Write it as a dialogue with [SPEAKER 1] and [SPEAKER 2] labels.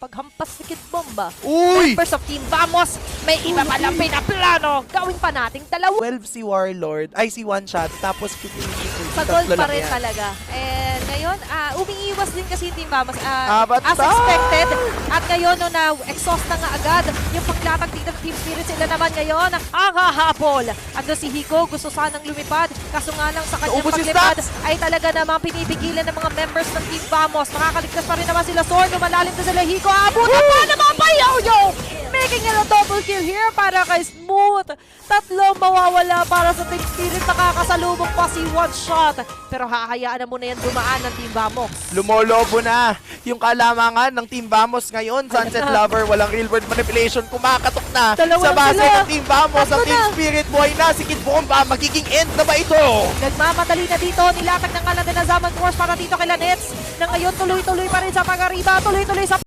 [SPEAKER 1] paghampas ni Kid Bomba.
[SPEAKER 2] Uy!
[SPEAKER 1] Members of Team Vamos, may iba palang pinaplano. Gawin pa nating dalawa.
[SPEAKER 2] 12 si Warlord, ay si One Shot, tapos 15
[SPEAKER 1] Sa gold pa rin talaga. And ngayon, umiiwas din kasi yung Team Vamos
[SPEAKER 2] But
[SPEAKER 1] as expected. At ngayon, no, na exhaust na nga agad yung paglatag dito ng Team Spirit. Sila naman ngayon, ang hahabol. Ando si Hiko, gusto sanang lumipad. Kaso nga lang sa kanyang
[SPEAKER 2] Ubus yung
[SPEAKER 1] paglipad
[SPEAKER 2] stats!
[SPEAKER 1] ay talaga namang pinipigilan ng mga members ng Team Vamos. Makakaligtas pa rin naman sila Sword. Lumalalim na sila Hiko. Abutan pa naman pa Yo-Yo! Making it a double kill here para kay Smooth. Tatlo mawawala para sa Team Spirit. Nakakasalubong pa si One Shot. Pero hahayaan na muna yan dumaan ng Team Vamos.
[SPEAKER 2] Lumolobo na yung kalamangan ng Team Vamos ngayon. Sunset
[SPEAKER 1] na.
[SPEAKER 2] Lover, walang real world manipulation. Kumakatok na
[SPEAKER 1] Dalawa
[SPEAKER 2] sa
[SPEAKER 1] na
[SPEAKER 2] base
[SPEAKER 1] sila.
[SPEAKER 2] ng Team Vamos. Ang
[SPEAKER 1] Tatlo
[SPEAKER 2] Team
[SPEAKER 1] na.
[SPEAKER 2] Spirit, buhay na. Si Kid Bomba, magiging end na ba ito?
[SPEAKER 1] Nagmamadali na dito. Nilatag ng kalan na Zaman Force para dito kay Lanets. Na ngayon tuloy-tuloy pa rin sa pag-ariba. Tuloy-tuloy sa